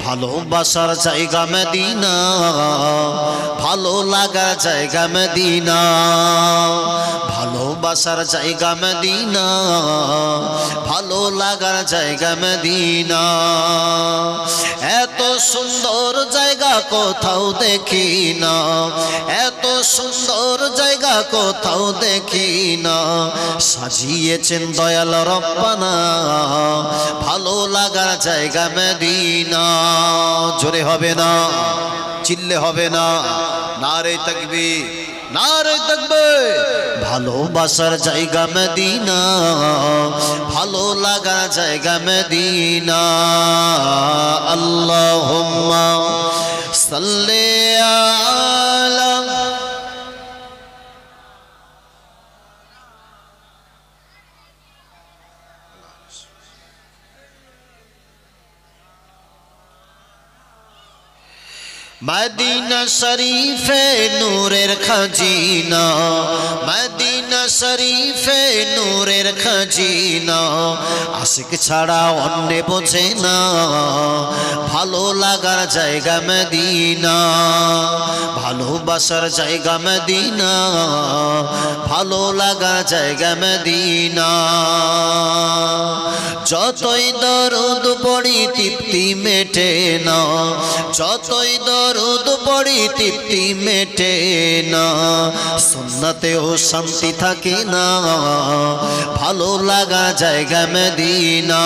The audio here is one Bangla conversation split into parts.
ভালোবাসার জায়গা মদিনা, ভালো লাগার জায়গা মদিনা, ভালোবাসার জায়গা মদিনা, ভালো লাগার জায়গা মদিনা। এত সুন্দর জায়গা কোথাও দেখি না, এত সুন্দর জায়গা কোথাও দেখি না, সাজিয়েছেন দয়াল রব্বানা ভালো লাগার জায়গা মদিনা। জোরে হবে না, চিল্লে হবে না, নারে তাকবীর, নারে তাকবীর। ভালোবাসার জায়গা মদিনা, ভালো লাগার জায়গা মদিনা। আল্লাহুম্মা সাল্লি আলা মদিনা শরীফে নূরের খাজিনা, মদিনা শরীফে নূরের খাজিনা, আশিক ছাড়া অন্য বোঝে না ভালো লাগার জায়গা মদিনা, ভালোবাসার জায়গা মদিনা, ভালো লাগার জায়গা মদিনা। যতই দরুদ পড়ি তৃপ্তি মেটে না, যতই দরুদ পড়ি তৃপ্তি মেটে না, সুন্নতেও শান্তি থাকে না ভালো লাগা জায়গা মদিনা,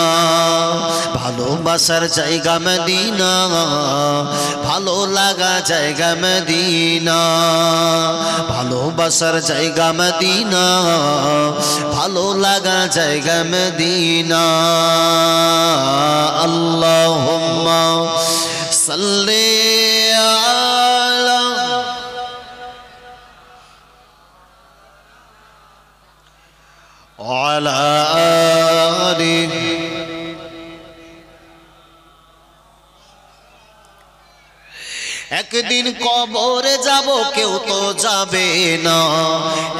ভালোবাসার জায়গা মদিনা, ভালো লাগা জায়গা মদিনা, ভালোবাসার জায়গা মদিনা, ভালো লাগা জায়গা মদিনা। আল্লাহুম্মা সাল্লি আলা ওয়ালা আলিহি। একদিন কবরে যাব কেউ তো যাবে না,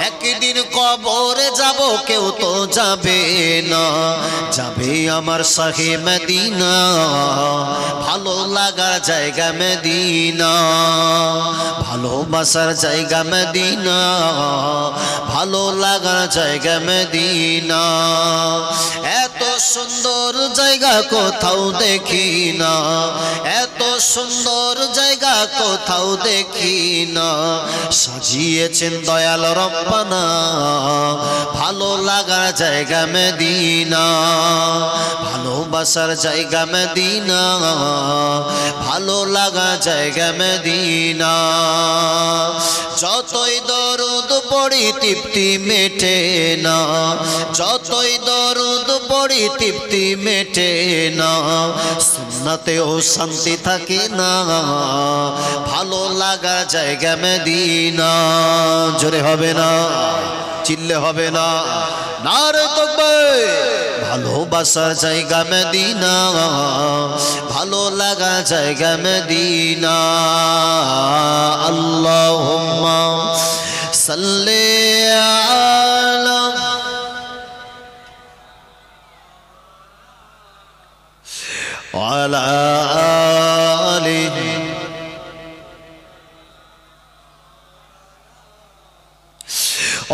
একদিন কবরে যাব কেউ তো যাবে না, যাবে আমার শাহে মদিনা ভালো লাগার জায়গা মদিনা, ভালোবাসার জায়গা মদিনা, ভালো লাগার জায়গা মদিনা। এত সুন্দর জায়গা কোথাও দেখি না, এত সুন্দর জায়গা কোথাও দেখি না, সাজিয়েছেন দয়াল রব্বানা ভালো লাগার জায়গা মদিনা, ভালোবাসার জায়গা মদিনা, ভালো লাগা জায়গা মদিনা। যতই দরুদ পড়ি তৃপ্তি মেটে না, যতই দরুদ পড়ি তৃপ্তি মেটে না, সুন্নতেও শান্তি থাকে না ভালো লাগা জায়গা মদিনা। জোরে হবে না, চিল্লে হবে না, নারে তাকবীর। ভালোবাসার জায়গা মদিনা, ভালো লাগা জায়গা মদিনা। আল্লাহুম্মা সাল্লি আলা ওয়ালা আলিহি।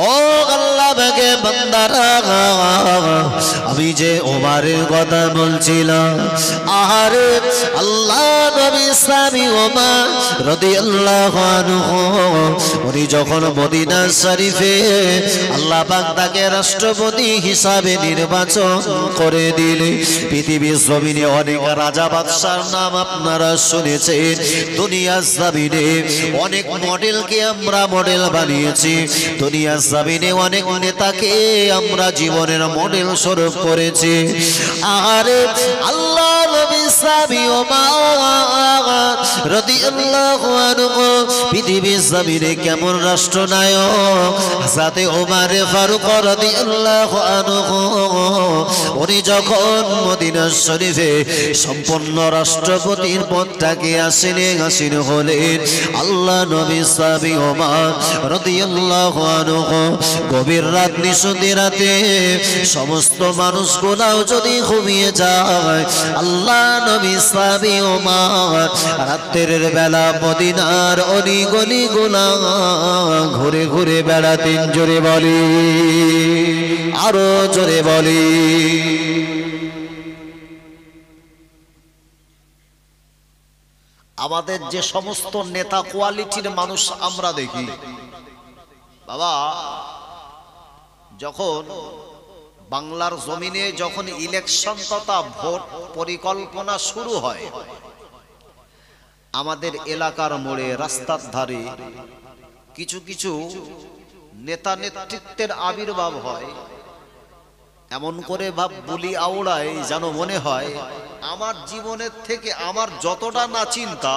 ও আল্লাহ বাগে বান্দারা, আমি যে ওমরের কথা বলছিলাম, আরে আল্লাহ নবী সাহাবী ওমর রাদিয়াল্লাহু আনহু উনি যখন মদিনা শরীফে আল্লাহ পাক তাকে রাষ্ট্রপতি হিসাবে নির্বাচন করে দিলেন। পৃথিবীর জমিনে অনেক রাজা বাদশার নাম আপনারা শুনেছেন, দুনিয়ার জমিনে অনেক মডেলকে আমরা মডেল বানিয়েছি, দুনিয়ার জমিনে অনেক নেতাকে আমরা জীবনের মডেল স্বরূপ করেছি। আরে আল্লাহ নবী সাহাবী ওমর রাদিয়াল্লাহু আনহু পৃথিবীর জমিনে কেমন রাষ্ট্রনায়ক হযরতে ওমর ফারুক রাদিয়াল্লাহু আনহু উনি যখন মদিনা শরীফে সম্পূর্ণ রাষ্ট্রপতির পদটাকে আসীন হলেন আল্লাহ নবী সাহাবী ওমর রাদিয়াল্লাহু আনহু গভীর রাত নিশাতে রাতে সমস্ত মানুষগুলাও যদি ঘুমিয়ে যায় আল্লাহ নবী সাহাবী ওমর রাতের বেলা মদিনার অলি গলিগুলা ঘুরে ঘুরে বেড়াতেন জোরে বলি আরো জোরে বলি আমাদের যে সমস্ত নেতা কোয়ালিটির মানুষ আমরা দেখি বাবা যখন বাংলার জমিনে যখন ইলেকশন তথা ভোট পরিকল্পনা শুরু হয় আমাদের এলাকার মোড়ে রাস্তার ধারে কিছু কিছু নেতা নেতৃত্বের আবির্ভাব হয় এমন করে ভাব বলি আওড়ায় যেন মনে হয় আমার জীবনের থেকে আমার যতটা না চিন্তা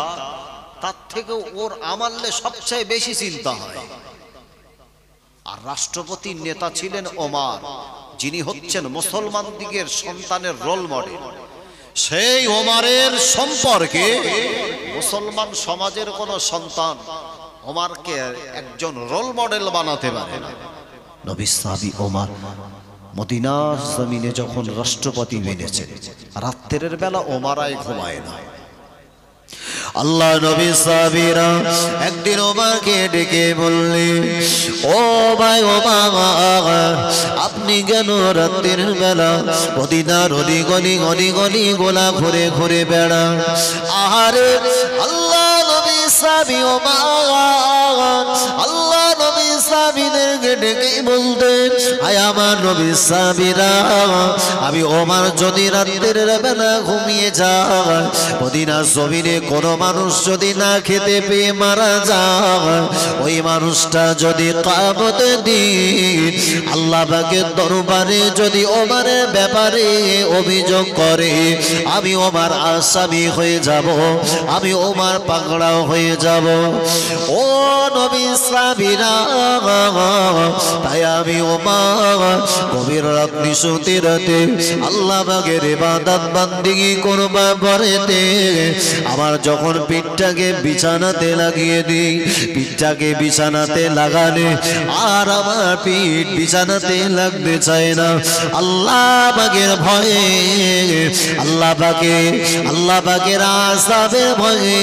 তার থেকে ওর আমারলে সবচেয়ে বেশি চিন্তা হয় আর রাষ্ট্রপতির নেতা ছিলেন ওমর যিনি হচ্ছেন মুসলমান দিগের সন্তানের রোল মডেল সেই ওমরের সম্পর্কে মুসলমান সমাজের কোন সন্তান ওমরকে একজন রোল মডেল বানাতে পারে না নবী সাহাবী ওমর মদিনার জমিনে যখন রাষ্ট্রপতি বেনেছেন রাতের বেলা ওমরাই ঘুমায় না আল্লাহ নবী সাহাবীরা একদিন ওমরকে ডেকে বললেন ও ভাই ওমর আপনি কেন রাতের বেলা মদিনার অলি গলি গোলা ঘুরে ঘুরে বেড়ান আহারে আল্লাহ নবী সাহাবী ওমর আল্লাহ নবী সাহাবীদেরকে ডেকে বলতেন আয় আমার নবী সাহাবীরা আমি ওমর যদি রাতের বেলা ঘুমিয়ে যায় মদিনার জমিনে কোন মানুষ যদি না খেতে পেয়ে মারা যায় ওই মানুষটা যদি কিয়ামতের দিন আল্লাহ পাকের দরবারে যদি ওমরের ব্যাপারে অভিযোগ করে আমি ওমর আসামি হয়ে যাব আমি ওমর পাকড়াও হয়ে যাব ও নবী সাহাবীরা তাই আমি ওমর গভীর রাত নিশাতে রাতে আল্লাহ পাকের ইবাদত বান্দিগি করবার পরেতে আমার যখন পিঠটাকে বিছানাতে লাগিয়ে দিই পিঠটাকে বিছানাতে লাগালে আর আমার পিঠ বিছানাতে লাগতে চায় না আল্লাহ পাকের ভয়ে আল্লাহ পাকের আযাবের ভয়ে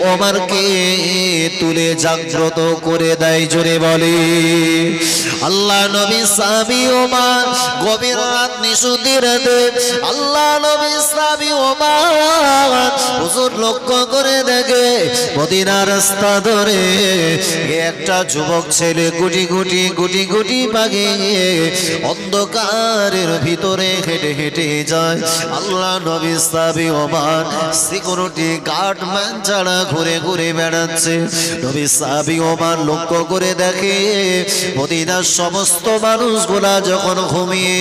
ওমরকে তুলে জাগ্রত করে দেয় জোরে বলে আল্লাহ নবী সাহাবী ওমর গভীর রাত নিশাতে রাতে আল্লাহ নবী সাহাবী ওমর হুজুর লক্ষ্য করে দেখে মদিনার রাস্তা ধরে একটা যুবক ছেলে গুটি গুটি পাগে অন্ধকারের ভিতরে হেঁটে হেঁটে যায় আল্লাহ নবী সাহাবী ওমর সিকিউরিটি গার্ডম্যান ছাড়া ঘুরে ঘুরে বেড়াচ্ছে নবী সাহাবী ওমর লক্ষ্য করে দেখে মদিনার সমস্ত মানুষগুলা যখন ঘুমিয়ে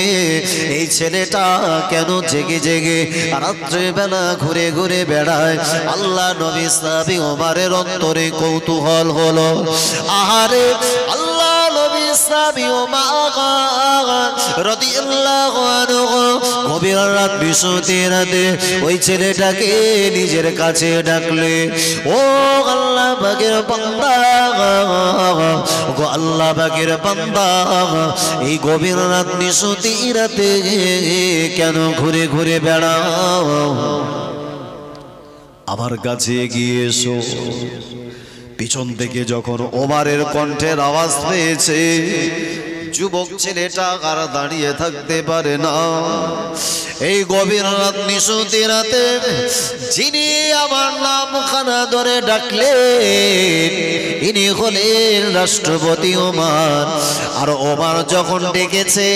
এই ছেলেটা কেন জেগে জেগে রাত্রে বেলা ঘুরে ঘুরে বেড়ায় আল্লাহ নবী সাহাবী ওমরের অন্তরে কৌতূহল হলো আহারে আল্লাহ নবী সাহাবী ওমর রাদিয়াল্লাহু আনহু গভীর রাত নিশাতে রাতে ওই ছেলেটাকে নিজের কাছে ডাকলে ও আল্লাহ পাকের বান্দা গো আল্লাহ পাকের বান্দা এই গভীর রাত নিশাতে রাতে কেন ঘুরে ঘুরে বেড়াও আমার কাছে এগিয়ে এসো পিছন থেকে যখন ওমরের কণ্ঠের আওয়াজ পেয়েছে যুবক ছেলেটা আর দাঁড়িয়ে থাকতে পারে না এই গভীর রাত নিশাতে রাতে যিনি আমার নামখানা ধরে ডাকলেন ইনি হলেন রাষ্ট্রপতি ওমর আর ওমর যখন ডেকেছে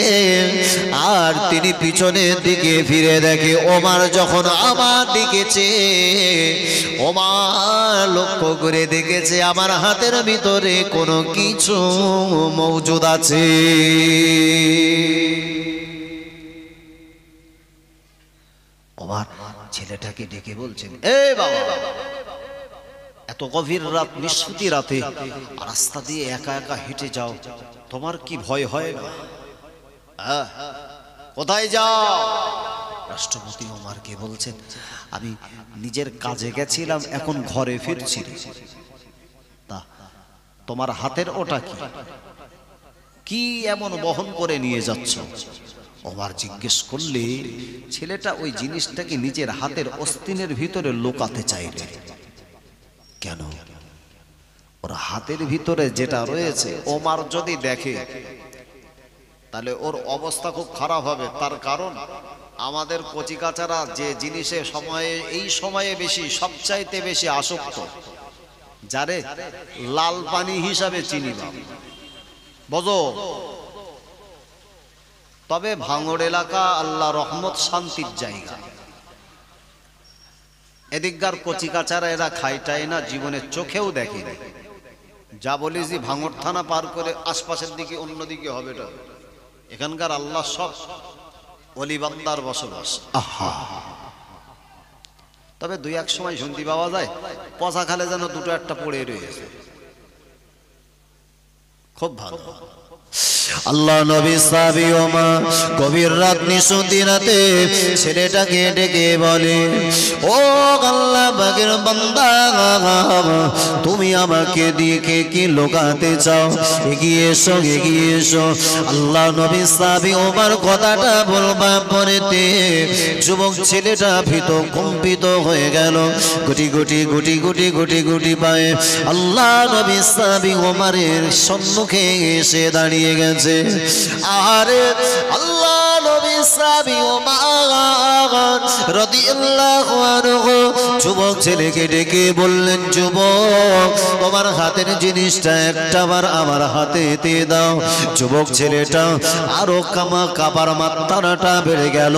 আর তিনি পিছনের দিকে ফিরে দেখে ওমর যখন আমার ডেকেছে ওমর লক্ষ্য করে দেখেছে আমার হাতের ভিতরে কোনো কিছু মওজুদ আছে ওমর ছেলেটাকে ডেকে বলছেন এ বাবা এত গভীর রাত, নিষ্পত্তি রাতে রাস্তা দিয়ে একা একা হেঁটে যাও, তোমার কি ভয় হয় না? কোথায় যাও? রাষ্ট্রপতি ওমরকে বলছেন, আমি নিজের কাজে গেছিলাম, এখন ঘরে ফিরছি। তা তোমার হাতের ওটা কি? কি এমন বহন করে নিয়ে যাচ্ছ? ওমর জিজ্ঞেস করলে ছেলেটা ওই জিনিসটাকে নিজের হাতের অস্তিনের ভিতরে লুকাতে চাইলে। কেন? ওর হাতের ভিতরে যেটা রয়েছে ওমর যদি দেখে তাহলে ওর অবস্থা খুব খারাপ হবে। তার কারণ আমাদের কচিকাচারা যে জিনিসে সময়ে, এই সময়ে বেশি, সবচাইতে বেশি আসক্ত, যারে লাল পানি হিসাবে চিনি বা বোঝো। তবে ভাঙড় এলাকা আল্লাহ রহমত, শান্তির জায়গা। এদিককার কচিকাচারা এরা খাইটাই না, জীবনে চোখেও দেখেনি। যা বলি যে ভাঙড় থানা পার করে আশপাশের দিকে, অন্যদিকে হবে এটা। এখানকার আল্লাহ সব ওলি বান্দার বসবাস। আহা, তবে দুই এক সময় শুনতে পাওয়া যায় পচা খালে যেন দুটো একটা পড়ে রয়েছে। খুব ভালো। আল্লাহ নবী সাহাবী ওমর গভীর রাত, নিশুতি রাতে ছেলেটাকে ডেকে বলে, ও আল্লাহ পাকের বান্দা, তুমি আমাকে দিয়ে কি লুকাতে চাও? এগিয়ে এসো, এগিয়ে এসো। আল্লাহ নবী সাহাবী ওমর কথাটা বলবার পরেতে যুবক ছেলেটা ভীত কম্পিত হয়ে গেল। গুটি গুটি গুটি গুটি গুটি গুটি পায়ে আল্লাহ নবী সাহাবী ওমরের সম্মুখে এসে দাঁড়িয়ে গেছে। আরে আল্লাহ নবী সাহাবী ওমর রাদিয়াল্লাহু আনহু যুবক ছেলেকে ডেকে বললেন, যুবক তোমার হাতের জিনিসটা একটাবার আমার হাতে দিয়ে দাও। যুবক ছেলেটা আরো কাবার মাত্রাটা বেড়ে গেল।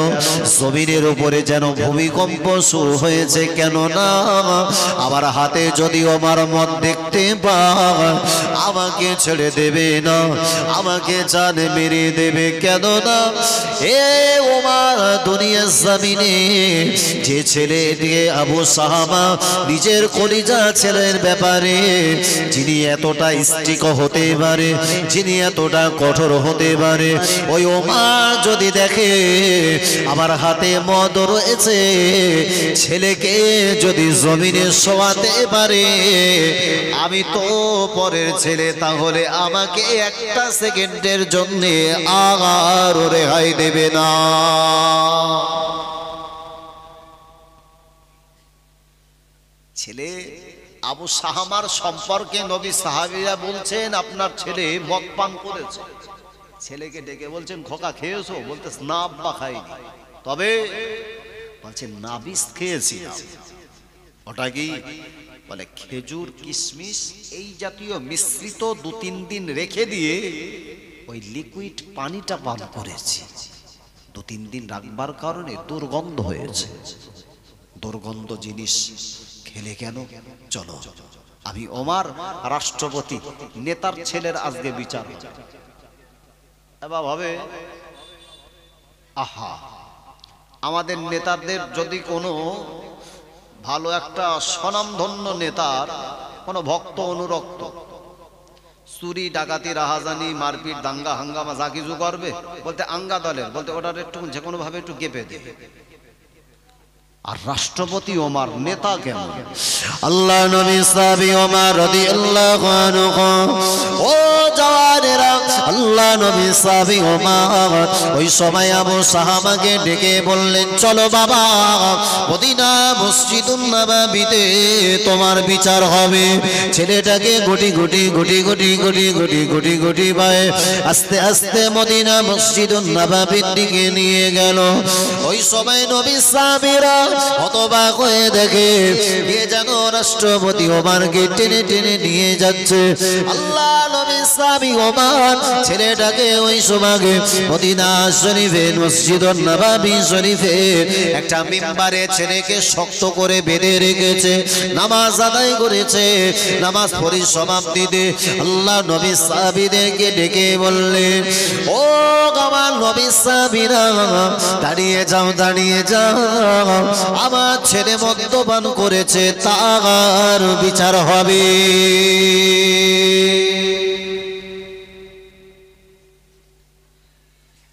জমিনের উপরে যেন ভূমিকম্প শুরু হয়েছে। কেন না আমার হাতে যদি ওমর মত দেখতে পায় আমাকে ছেড়ে দেবে না, আমাকে জান মেরে দেবে। কেন না এ ওমর দুনিয়ার জমিনে যে ছেলে দিয়ে আবু সাহাবা নিজের কলিজা ছেলের ব্যাপারে যিনি এতটা স্ট্রিক হতে পারে, যিনি এতটা কঠোর হতে পারে, ওই ওমর যদি দেখে আমার হাতে মদ রয়েছে, ছেলেকে যদি জমিনে শোয়াতে পারে, আমি তো পরের ছেলে, তাহলে আমাকে একটা সেকেন্ডের জন্য আর রেহাই দেবে না। ছেলে আবু সাহামার সম্পর্কে নবী সাহাবীরা বলছেন, আপনার ছেলে মদ পান করেছে। ছেলেকে ডেকে বলছেন, খোকা খেয়েছো? বলতে না আব্বা খাইনি। তবে বলছেন নাবিস খেয়েছি। ওটা কি? বলে খেজুর, কিশমিশ এই জাতীয় মিশ্রিত 2-3 দিন রেখে দিয়ে ওই লিকুইড পানিটা পান করেছি। 2-3 দিন রাখবার কারণে দুর্গন্ধ হয়েছে। দুর্গন্ধ জিনিস খেলে কেন? চলো আমি ওমর রাষ্ট্রপতি, নেতার ছেলের আজকে বিচার। এবার ভাবে, আহা, আমাদের নেতাদের যদি কোনো ভালো একটা স্বনামধন্য নেতার কোনো ভক্ত অনুরক্ত চুরি, ডাকাতি, রাহাজানি, মারপিট, দাঙ্গা হাঙ্গামা যা কিছু করবে, বলতে আঙ্গা দলের, বলতে ওটার একটু যে কোনো ভাবে একটু গেপে দেবে। আর রাষ্ট্রপতি ওমর নেতা কেমন? আল্লাহ নবী সাহাবী ওমর রাদিয়াল্লাহু আনহু, ও জওয়ানেরা, আল্লাহ নবী সাহাবী ওমর ওই সময় আবু সাহাবাকে ডেকে বললেন, চলো বাবা, মদিনা মসজিদুন নববীতে তোমার বিচার হবে। ছেলেটাকে গুটি গুটি গুটি গুটি গুটি গুটি গুটি গুটি পায়ে আস্তে আস্তে মদিনা মসজিদুন নববীর দিকে নিয়ে গেল। ওই সময় নবী সাহাবীরা হতবাক হয়ে দেখে কে যেন রাষ্ট্রপতি ওমরকে টেনে টেনে নিয়ে যাচ্ছে। আল্লাহ নবী সাহাবী ওমর ছেলেটাকে ওই সমাগে মদিনা শরীফে মসজিদুন নববী শরীফে একটা মিম্বারে ছেলেকে শক্ত করে বেঁধে রেখেছে, নামাজ আদায় করেছে। নামাজ পরিসমাপ্তিতে আল্লাহ নবী সাহাবীদেরকে ডেকে বললেন, ও আমার নবী সাহাবীরা, দাঁড়িয়ে যাও, দাঁড়িয়ে যাও, আমার ছেলে মদ্যপান করেছে, তার বিচার হবে।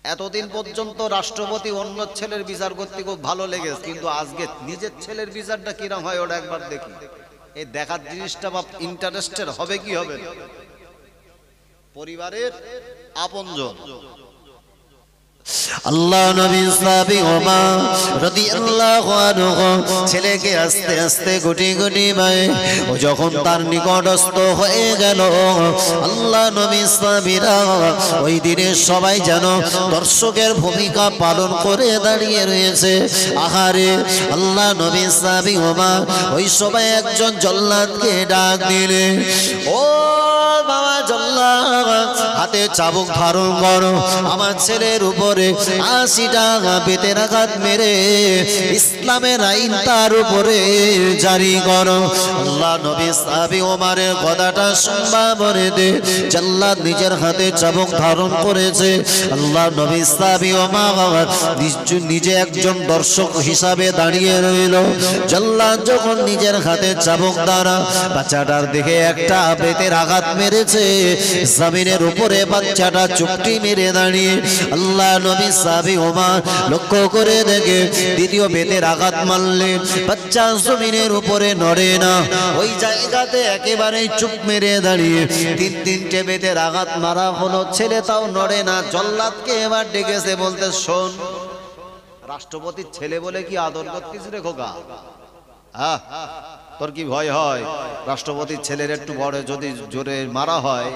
এতদিন পর্যন্ত রাষ্ট্রপতি অন্য ছেলের বিচার করতে খুব ভালো লেগেছে, কিন্তু আজকে নিজের ছেলের বিচারটা কিরম হয় ওটা একবার দেখি। এই দেখার জিনিসটা বা ইন্টারেস্টের হবে কি হবে না? পরিবারের আপনজন আল্লাহ নবী সাহাবী ওমর রাদিয়াল্লাহু আনহু ছেলেকে আস্তে আস্তে গুটি গুটি মায়ে ও যখন তার নিকটস্থ হয়ে গেল, আল্লাহ নবী সাহাবীরা ওই দিনে সবাই যেন দর্শকের ভূমিকা পালন করে দাঁড়িয়ে রয়েছে। আহারে আল্লাহ নবী সাহাবী ওমর ওই সময় একজন জল্লাদকে ডাক দিলেন, ও বাবা জল্লাদ, হাতে চাবুক ধারণ করো, আমার ছেলের উপরে ৮০টা বেতের আঘাত মেরে ইসলামের আইন তার উপরে জারি করো। আল্লাহ নবী সাহাবী ওমরের কথাটা শুনবা বলে দে জল্লাদ নিজের হাতে চাবুক ধারণ করেছে। আল্লাহ নবী সাহাবী ওমর নিজে একজন দর্শক হিসাবে দাঁড়িয়ে রইল। জল্লাদ যখন নিজের হাতে চাবুক দ্বারা বাচ্চাটার দিকে একটা বেতের আঘাত মেরেছে, জমিনের উপরে বাচ্চাটা চুপটি মেরে দাঁড়িয়ে আল্লাহ নবী সাহাবী ওমর লক্ষ্য করে দেখে দ্বিতীয় বেতের আঘাত মারলেন, বাচ্চা জমিনের উপরে নড়ে না, ওই জায়গাতে একেবারে চুপ মেরে দাঁড়িয়ে তিনটে বেতের আঘাত মারা হলো, ছেলে তাও নড়ে না। জল্লাদকে এবার ডেকেছে, বলতে শোন, রাষ্ট্রপতির ছেলে বলে কি আদর করতিস রে খোকা? হ্যাঁ, তোর কি ভয় হয় রাষ্ট্রপতির ছেলের একটু বড় যদি জোরে মারা হয়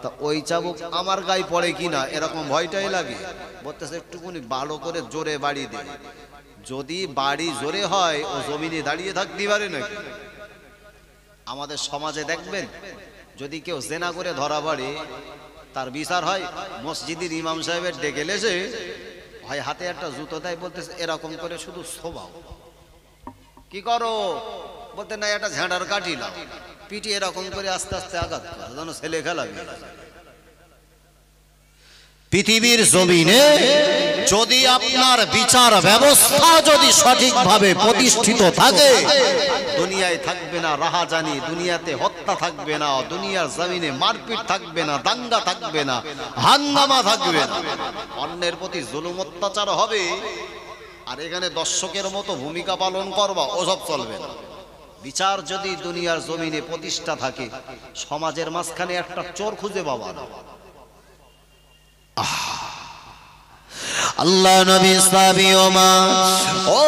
তা ওই চাবুক আমার গায়ে পড়ে কিনা এরকম ভয়টাই লাগে। বলতেছে একটুকুনি ভালো করে জোরে বাড়ি দে, যদি বাড়ি জোরে হয় ও জমিনে দাঁড়িয়ে থাকতে পারে নাকি? আমাদের সমাজে দেখবেন যদি কেউ জেনা করে ধরা পড়ে তার বিচার হয় মসজিদের ইমাম সাহেবের ডেকে লেছে, হয় হাতে একটা জুতো দেয়, বলতেছে এরকম করে শুধু শোভাও। কি করো? বলতে না একটা ঝাঁটার কাটি না, পিটি এরকম করে আস্তে আস্তে আঘাত করে যেন ছেলে খেলাবি। পৃথিবীর জমিনে যদি আপনার বিচার ব্যবস্থা যদি সঠিকভাবে প্রতিষ্ঠিত থাকে, দুনিয়ায় থাকবে না রাহাজানি, দুনিয়াতে হত্যা থাকবে না, দুনিয়ার জমিনে মারপিট থাকবে না, দাঙ্গা থাকবে না, হাঙ্গামা থাকবে না, অন্যের প্রতি জুলুম অত্যাচার হবে, আর এখানে দর্শকের মতো ভূমিকা পালন করবা ওসব চলবে না। বিচার যদি দুনিয়ার জমিনে প্রতিষ্ঠা থাকে, সমাজের মাঝখানে একটা চোর খুঁজে পাবা না। আল্লাহ নবী সাহাবী ওমর, ও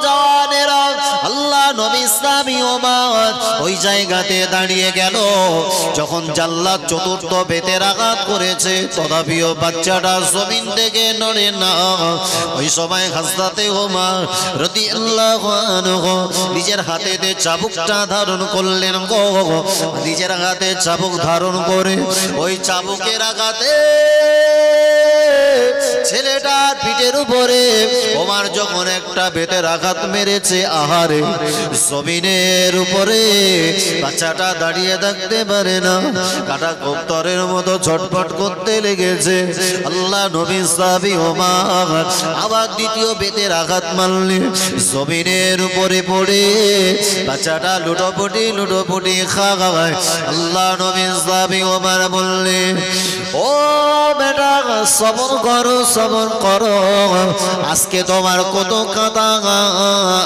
জানেরা, আল্লাহ নবী সাহাবী ওমর ওই জায়গাতে দাঁড়িয়ে গেল। যখন জাল্লাদ চতুর্থ বেতের আঘাত করেছে, তথাপিও বাচ্চাটা জমিন থেকে নড়ে না। ওই সময় হযরতে ওমর রাদিয়াল্লাহু আনহু নিজের হাতে চাবুকটা ধারণ করলেন গো। নিজের হাতে চাবুক ধারণ করে ওই চাবুকের আঘাতে ছেলেটার পিঠের উপরে ওমর যখন একটা বেতের আঘাত মেরেছে, আহারে জমিনের উপরে বাচ্চাটা দাঁড়িয়ে থাকতে পারে না, কাটা কবুতরের মতো ছটফট করতে লেগেছে। আল্লাহ নবী সাহাবী ওমর আবার দ্বিতীয় বেতের আঘাত মারলেন, জমিনের উপরে পড়ে বাচ্চাটা লুটোপুটি খায়। আল্লাহ নবী সাহাবী ওমর বললেন, ও বেটা সবর করো, সবর করো, আজকে তোমার কত কাঁদা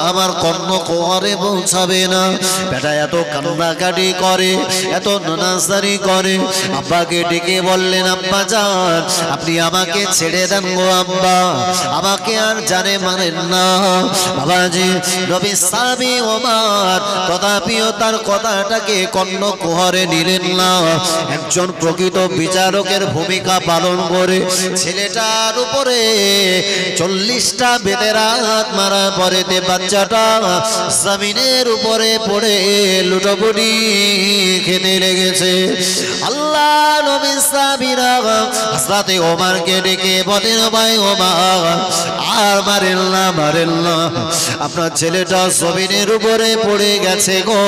আমার কর্ণ কোয়ারে পৌঁছাবে না। বেটা এত কান্নাকাটি করে, এত নানাসারি করে। আব্বাকে ডেকে বললেন, আব্বা যান, আপনি আমাকে ছেড়ে দেন গো আব্বা, আমাকে আর জানে মানেন না। বাবাজি নবী সাহাবী ওমর তথাপিও তার কথাটাকে কর্ণ কোহরে নিলেন না। একজন প্রকৃত বিচারকের ভূমিকা পালন করে ছেলেটার উপরে 40টা বেতের আঘাত মারার পরেতে বাচ্চাটা জমিনের উপরে পড়ে লুটোপুটি খেতে লেগেছে। আল্লাহ নবী সাহাবীরা হযরতে ওমরকে ডেকে বলেন, ভাই ওমর, আর মারেন না, মারেন না, আপনার ছেলেটা জমিনের উপরে পড়ে গেছে গো,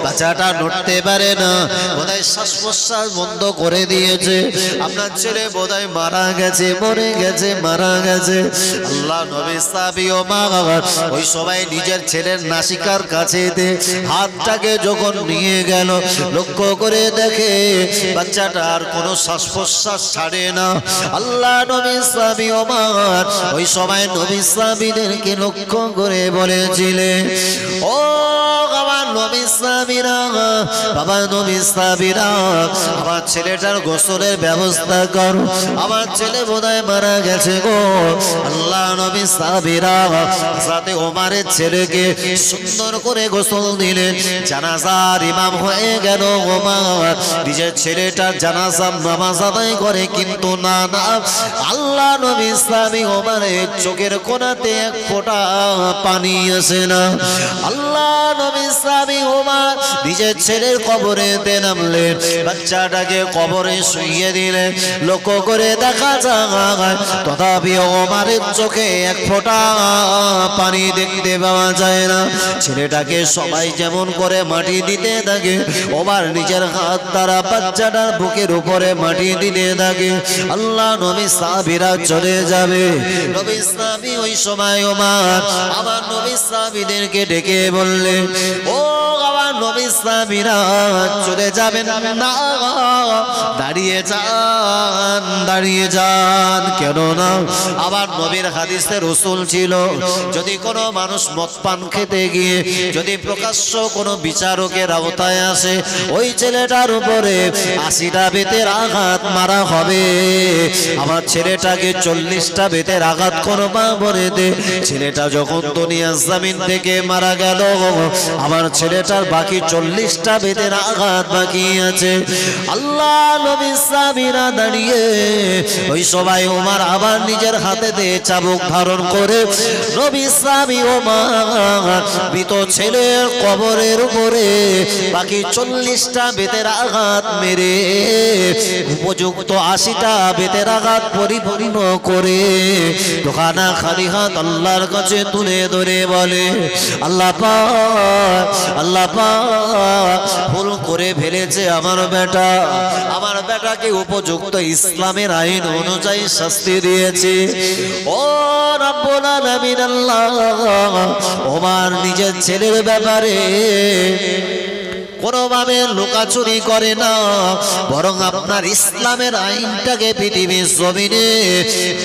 বাচ্চাটা নড়তে পারে না, বোধহয় শ্বাস প্রশ্বাস বন্ধ করে দিয়েছে, আপনার ছেলে বোধহয় মারা গেছে, মরে গেছে, মারা গেছে। আল্লাহ নবী সাহাবী ওমর ওই সবাই নিজের ছেলের নাসিকার কাছে হাতটাকে যখন নিয়ে গেল, লক্ষ্য করে দেখে বাচ্চাটা আর কোনো শ্বাস প্রশ্বাস ছাড়ে না। আল্লাহ নবী সাহাবী ওমর ওই সময় নবী সাহাবীদেরকে লক্ষ্য করে বলেছিলেন, ও আমার নবী সাহাবীরা, বাবা নবী সাহাবীরা, আমার ছেলেটার গোসলের ব্যবস্থা করো, আমার ছেলে বোধহয় মারা গেছে গো। আল্লাহ নবী সাহাবীরা হযরতে ওমরের ছেলেকে সুন্দর করে গোসল দিলেন, জানাজার ইমাম হয়ে গেল ওমর। নিজের ছেলেটার জানাজার নামাজ আদায় করে, কিন্তু না না, আল্লাহ নবী সাহাবী ওমরের চোখের কোণাতে এক ফোঁটা পানি আসে না। আল্লাহ নবী সাহাবী ওমর নিজের ছেলের কবরে নামলেন, বাচ্চাটাকে কবরে শুইয়ে দিলেন, লক্ষ্য করে দেখা যায় তথাপি ওমরের চোখে এক ফোঁটা পানি দেখতে পাওয়া যায় না। ছেলেটাকে সবাই যেমন করে মাটি দিতে থাকে, ওমর নিজের হাত দ্বারা বাচ্চাটার বুকের উপরে মাটি দিতে থাকে। আল্লাহ নবী সাহাবীরা চলে যাবে, নবী সাহাবী ওই সময় ওমর আবার নবী সাহাবীদেরকে ডেকে বললেন, ও আমার নবী সাহাবীরা চলে যাবেন না, দাঁড়িয়ে যান, দাঁড়িয়ে যান। কেন না, আবার নবীর হাদিসে রাসূল ছিল, যদি কোনো মানুষ মদ পান খেতে গিয়ে যদি প্রকাশ্য কোনো বিচারকের আওতায় আসে, ওই ছেলেটার উপরে 80টা বেতের আঘাত মারা হবে। আমার ছেলেটাকে 40টা বেতের আঘাত করবা বলে দে। ছেলেটা যখন দুনিয়ার জমিন থেকে মারা গেল, আমার ছেলেটার বাকি 40টা বেতের আঘাত বাকি আছে। আল্লাহ নবী সাহাবীরা দাঁড়িয়ে ওই সবাই ওমর আবার নিজের হাতেতে চাবুক ধারণ করে নবী সাহাবী ওমর মৃত ছেলের কবরের উপরে বাকি 40টা বেতের আঘাত মেরে উপযুক্ত 80টা বেতের আঘাত পরিপূর্ণ করে দোকানা খালি হাত আল্লাহর কাছে তুলে ধরে বলে, আল্লাহ পাক, আল্লাহ পাক, ভুল করে ফেলেছে আমার বেটা, আমার বেটাকে উপযুক্ত ইসলামের আইন অনুযায়ী শাস্তি দিয়েছে। ও রব্বুল আলামিন, আল্লাহ ওমর নিজের ছেলের ব্যাপারে কোনোভাবে লুকাচুরি করে না, বরং আপনার ইসলামের আইনটাকে পৃথিবীর জমিনে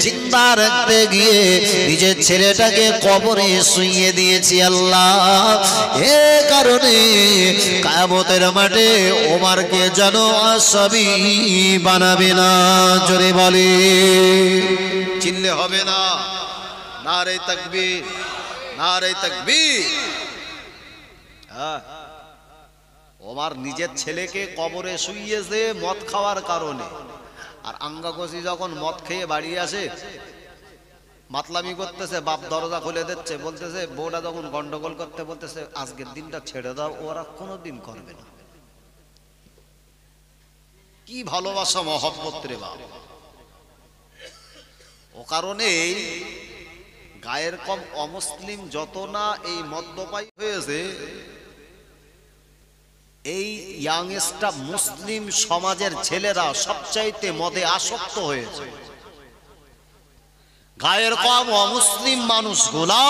জিন্দা রাখতে গিয়ে নিজের ছেলেটাকে কবরে শুইয়ে দিয়েছি আল্লাহ। এ কারণে কিয়ামতের মাঠে ওমরকে যেন আসামি বানাবে না। জোরে বলে, চিল্লে হবে না, নারে তাকবীর, নারে তাকবীর। ওমর নিজের ছেলেকে কবরে শুইয়েছে মদ খাওয়ার কারণে, আর আঙ্গাকসি যখন মদ খেয়ে বাড়ি আসে মাতলামি করতেছে, বাপ দরজা খুলে দিচ্ছে, বলতেছে বউটা যখন গন্ডগোল করতে বলতেছে আজকের দিনটা ছেড়ে দাও, ওরা কোনোদিন করবে না। কি ভালোবাসা মহব্বত রে বাপ। ও কারণেই গায়ের কম অমুসলিম যত না এই মদ্যপায়ী হয়েছে, এই ইয়াংস্টার মুসলিম সমাজের ছেলেরা সবচাইতে মদে আসক্ত হয়েছে। গায়ের কম অমুসলিম মানুষগুলা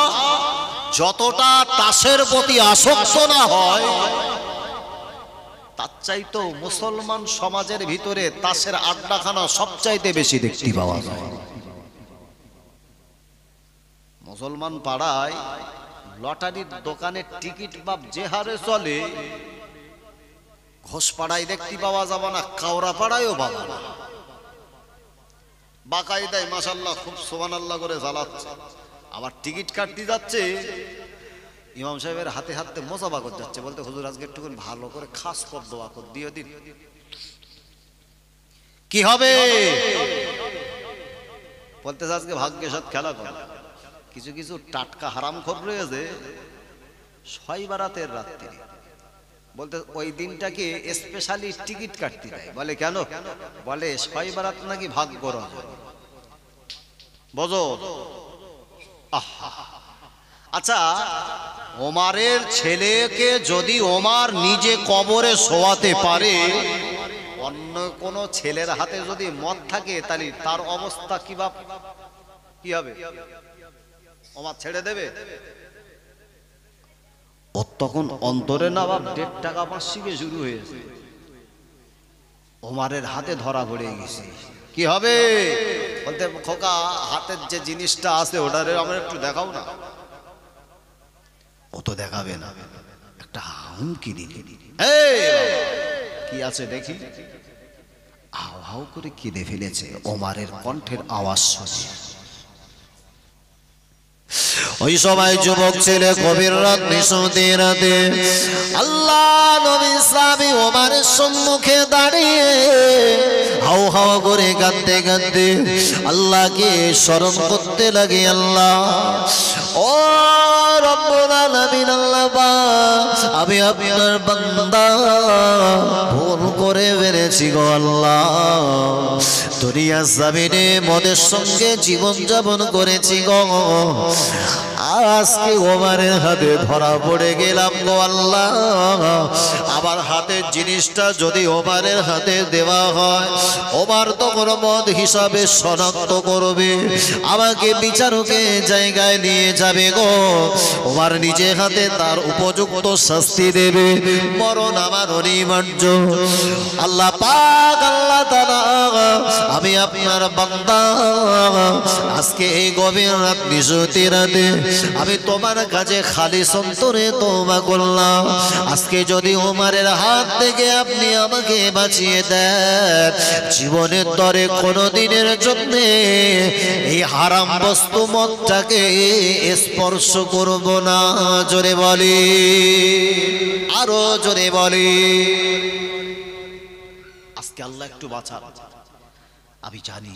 যতটা তাসের প্রতি আসক্ত না হয়, তার চাইতে মুসলমান সমাজের ভিতরে তাসের আড্ডাখানা সবচাইতে বেশি দেখতে পাওয়া যায়। মুসলমান পাড়ায় লটারির দোকানের টিকিট বাপ যে হারে চলে, ঘোষপাড়ায় দেখতে পাওয়া যাবে না, কাওড়া পাড়ায়ও পাবো না। বাকায়দায় মাশাআল্লাহ খুব সুবহানাল্লাহ করে জ্বালাচ্ছে, আবার টিকিট কাটতে যাচ্ছে ইমাম সাহেবের হাতে হাতে মোজাবা করে যাচ্ছে, বলতে হুজুর আজকে একটু ভালো করে খাস কর দোয়া কর দিয়ে দিন। কি হবে? বলতেছে আজকে ভাগ্যের সাথে খেলা করে। কিছু কিছু টাটকা হারামখোর রয়েছে ছয় বারাতের রাত্রি, বলতে ওই দিনটাকে স্পেশালি টিকিট কাটতে দেয়। বলে কেন? বলে ছয় বারাত নাকি ভাগ্য রজনী। বোঝো? আহা, আচ্ছা, ওমারের ছেলেকে যদি ওমার নিজে কবরে শোয়াতে পারে, অন্য কোন ছেলের হাতে যদি মদ থাকে তাহলে তার অবস্থা কি হবে? ওমার ছেড়ে দেবে? ও তখন অন্তরে না বাপ 1.5 টাকা বার্ষিকে শুরু হয়েছে, ওমারের হাতে ধরা পড়ে গেছে। কি হবে? বলতে খোকা হাতের যে জিনিসটা আছে ওটারে আমার একটু দেখাও না। ও তো দেখাবে না, একটা হুমকি দিতে, কি আছে দেখি। হাউ হাউ করে কেঁদে ফেলেছে ওমারের কণ্ঠের আওয়াজ শুনে। ওই সময় যুবক ছেলে গভীর রাত নিশোতে রাতে আল্লাহ নবী ইসলামী ওমারের সম্মুখে দাঁড়িয়ে হাউ হাউ করে কাঁদতে কাঁদতে আল্লাহকে স্মরণ করতে লাগে। আল্লাহ, ও রব্বুল আলামিন, আল্লাহ আমি আপনার বান্দা, ভুল করে ফেলেছি গো আল্লাহ। দুনিয়া জমিনে মদের সঙ্গে জীবন যাপন করেছি গো, আজকে ওমারের হাতে ধরা পড়ে গেলাম গো আল্লাহ। আমার হাতের জিনিসটা যদি ওমারের হাতে দেওয়া হয়, ওমার তখন মদ হিসাবে শনাক্ত করবে, আমাকে বিচারকের জায়গায় নিয়ে যাবে গো। ওমার নিজে হাতে তার উপযুক্ত শাস্তি দেবে, মরণ আমার অনিবার্য। আল্লাহ পাক, আল্লাহ তাআলা, আমি আপনার বান্দা, আজকে এই গভীর রাত নিশোতে রাতে আমি তোমার কাছে খালিস অন্তরে তওবা করলাম। আজকে যদি ওমরের হাত থেকে আপনি আমাকে বাঁচিয়ে দেন, জীবনের তরে কোনোদিনের জন্য এই হারাম বস্তু মদটাকে স্পর্শ করব না। জোরে বলি, আরো জোরে বলি। আজকে আল্লাহ একটু বাঁচান। আমি জানি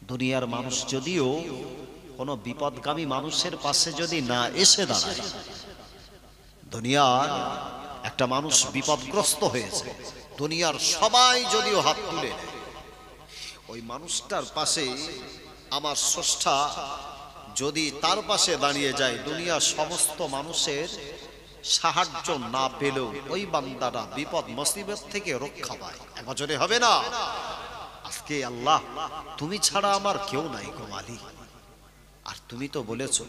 দুনিয়ার মানুষ যদিও কোনো বিপদগামী মানুষের পাশে যদি না এসে দাঁড়ায়, দুনিয়ার একটা মানুষ বিপদগ্রস্ত হয়েছে, দুনিয়ার সবাই যদিও হাত তুলে নেয়, ওই মানুষটার পাশে আমার স্রষ্টা যদি তার পাশে দাঁড়িয়ে যায়, দুনিয়ার সমস্ত মানুষের সাহায্য না পেলেও ওই বান্দাটা বিপদ মুসিবত থেকে রক্ষা পায়। একজনে হবে না? আজকে আল্লাহ তুমি ছাড়া আমার কেউ নাই গো মালিক। আর তুমি তো বলেছো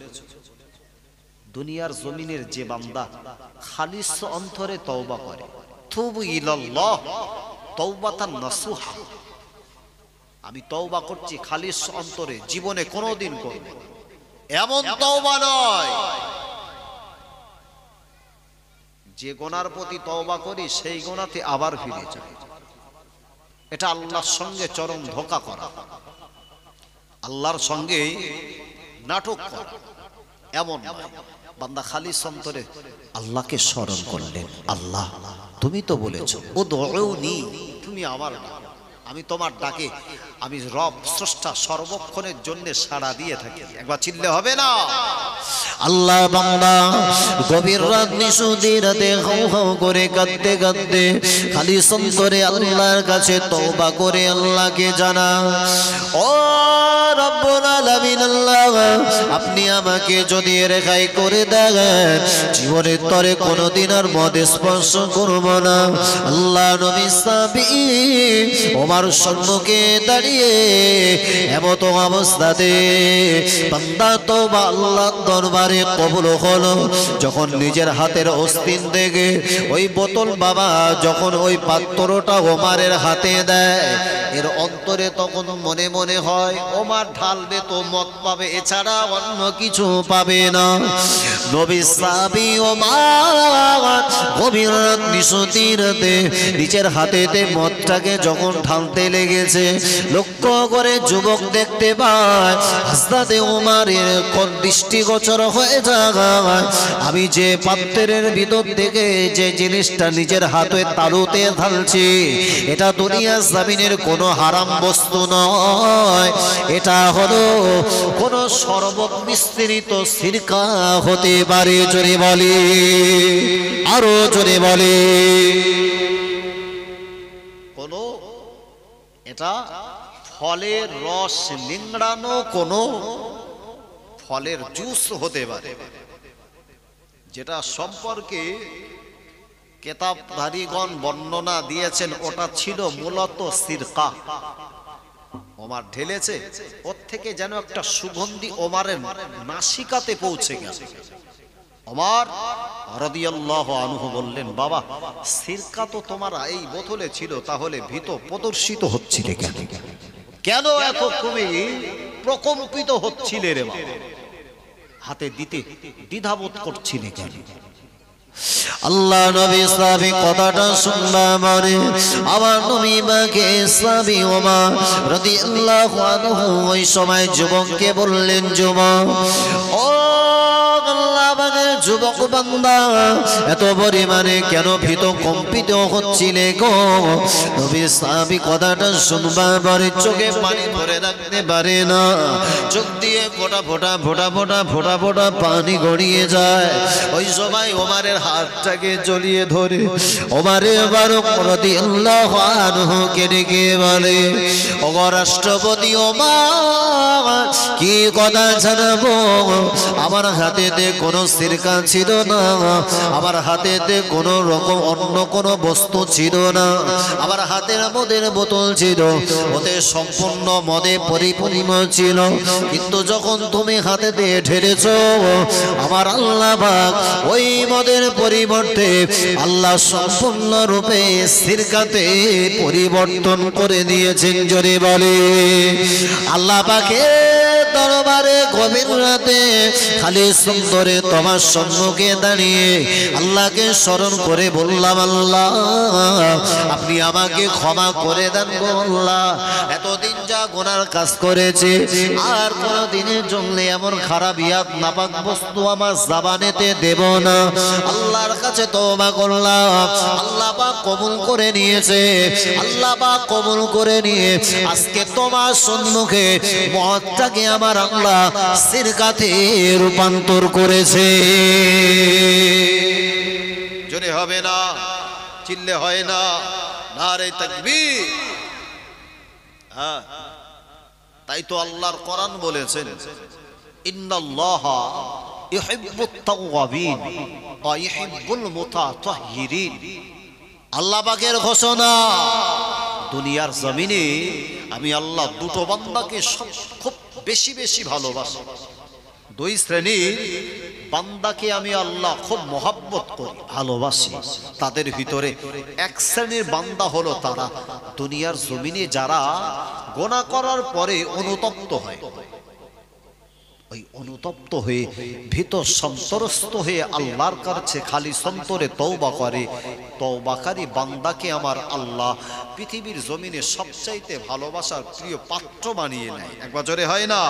দুনিয়ার জমিনের যে বান্দা খালিস অন্তরে তওবা করে, তুবু ইলাল্লাহ তাওবাতান নাসুহা, আমি তওবা করছি খালিস অন্তরে, জীবনে কোনোদিন করব না। এমন তওবা নয় যে গুনার প্রতি তওবা করি সেই গুনাতে আবার ফিরে যাই। এটা আল্লাহর সঙ্গে চরম ধোঁকা করা, আল্লাহর সঙ্গে নাটক করা। এমন নয়, বান্দা খালিস অন্তরে আল্লাহকে স্মরণ করলেন, আল্লাহ তুমি তো বলেছো উদউনি, তুমি আমার ডাক, আমি তোমার ডাকে আমি রব স্রষ্টা সর্বক্ষণের জন্য সাড়া দিয়ে থাকি। একবার চিল্লে হবে না? আল্লাহ বান্দা গভীর রাত নিশোতে রাতে হাউ হাউ করে কাঁদতে কাঁদতে খালিস অন্তরে আল্লাহর কাছে তওবা করে আল্লাহকে জানা, ও রব্বুল আলামিন, আল্লাহ আপনি আমাকে যদি রেহাই করে দেন, জীবনের তরে কোনোদিন আর মদ স্পর্শ করব না। আল্লাহ নবী সাহাবী ওমর সম্মুখে দাঁড়িয়ে এমত অবস্থাতে বান্দা তওবা আল্লাহর দরবারে কবুল হলো। যখন নিজের হাতের অস্তিন থেকে ওই বোতল বাবা যখন ওই পাত্রটা ওমরের হাতে দেয়, এর অন্তরে তখন মনে মনে হয় ওমর ঢালবে তো মদ পাবে, এছাড়া অন্য কিছু পাবে না। নবী সাহাবী ওমর গভীর রাত নিশতি রাতে নিজের হাতেতে মদটাকে যখন ঢালতে লেগেছে, লক্ষ্য করে যুবক দেখতে পায় হযরত ওমরের কোন দৃষ্টিগোচর হয়ে যায়, আমি যে পাত্রের ভিতর থেকে যে জিনিসটা নিজের হাতে তালুতে ঢালছি এটা দুনিয়া জমিনের কোনো হারাম বস্তু নয়, এটা হলো কোন শরবত মিশ্রিত সিরকা হতে পারে। জোরে বলে, আরো জোরে বলে, কোন এটা ফলের রস নিংড়ানো কোন ফলের জুস হতে পারে, যেটা সম্পর্কে কিতাবধারীগণ বর্ণনা দিয়েছেন ওটা ছিল মূলত সিরকা। ওমর ঢেলেছে, ওর থেকে যেন একটা সুগন্ধি ওমরের নাসিকাতে পৌঁছে গেছে। ওমর রাদিয়াল্লাহু আনহু বললেন, বাবা সিরকা তো তোমার এই বোতলে ছিল, তাহলে ভীত প্রদর্শিত হচ্ছিলে কেন? কেন এত তুমি প্রকম্পিত হচ্ছিলে রে বাবা? হাতে দিতে দ্বিধাবোধ করছিলে কেন? আল্লাহ নবী ইসলামী কথাটা শুনবা মানে আমার নবী মাকে ইসলামী ওমর রাদিয়াল্লাহু আনহু ওই সময় যুবককে বললেন, যুবক ও আল্লাহ বাগের যুবক বান্দা, এত পরিমাণে কেন ভীত কম্পিত হচ্ছিলে গো? নবী ইসলামী কথাটা শুনবা পরে চোখে পানি ধরে রাখতে পারে না, চোখ দিয়ে ফোঁটা ফোঁটা ফোঁটা ফোঁটা ফোঁটা ফোঁটা পানি গড়িয়ে যায়। ওই সময় ওমরের হাতটাকে জড়িয়ে ধরে ওমরে ফারুক রাদিয়াল্লাহু আনহুকে ডেকে বলে, ওগো রাষ্ট্রপতি ওমর, কি কথা জানাবো? আমার হাতেতে কোনো সিরকা ছিল না, আমার হাতেতে কোনো রকম অন্য কোনো বস্তু ছিল না, আমার হাতের মদের বোতল ছিল, ওতে সম্পূর্ণ মদে পরিপূর্ণ ছিল, কিন্তু যখন তুমি হাতেতে ঢেলেছ আমার আল্লাহ পাক ওই মদের পরিবর্তে আল্লাহ সম্পূর্ণ রূপে সিরকাতে পরিবর্তন করে দিয়েছেন। জোরে বলে, আল্লাহ পাকের দরবারে গভীর রাতে খালি সুন্দরে তোমার সম্মুখে দাঁড়িয়ে আল্লাহকে স্মরণ করে বললাম, আল্লাহ আপনি আমাকে ক্ষমা করে দেন গো আল্লাহ, এতদিন যা গুনার কাজ করেছে আর কোনো দিনের জন্য এমন খারাপ ইয়াদ নাপাক বস্তু আমার জাবানেতে দেব না। আল্লাহর কাছে তওবা করলাম, আল্লাহ পাক কবুল করে নিয়েছে, আল্লাহ পাক কবুল করে নিয়ে আজকে তোমার সম্মুখে মদটাকে আমার আল্লাহ সিরকাতে রূপান্তর করেছে। জোরে হবে না, চিল্লে হয় না, নারে তাকবীর। হ্যাঁ, তাই তো আল্লাহর কোরআন বলেছেন, ইন্নাল্লাহা ইউহিব্বুত তাওয়াবিন ওয়া ইউহিব্বুল মুতাতাহহিরিন। আল্লাহ পাকের ঘোষণা, দুনিয়ার জমিনে আমি আল্লাহ দুটো বান্দাকে খুব বেশি বেশি ভালোবাসি। দুই শ্রেণীর বান্দাকে আমি আল্লাহ খুব মহব্বত করি, ভালোবাসি। তাদের ভিতরে এক শ্রেণীর বান্দা হলো তারা দুনিয়ার জমিনে যারা গুনাহ করার পরে অনুতপ্ত হয়, ওই অনুতপ্ত হয়ে ভীত সন্ত্রস্ত হয়ে আল্লাহর কাছে খালি সন্তরে তওবা করে। তওবাকারী বান্দাকে আমার আল্লাহ পৃথিবীর জমিনে সবচাইতে ভালোবাসার প্রিয় পাত্র বানিয়ে নেয়। একবার জোরে হয় না?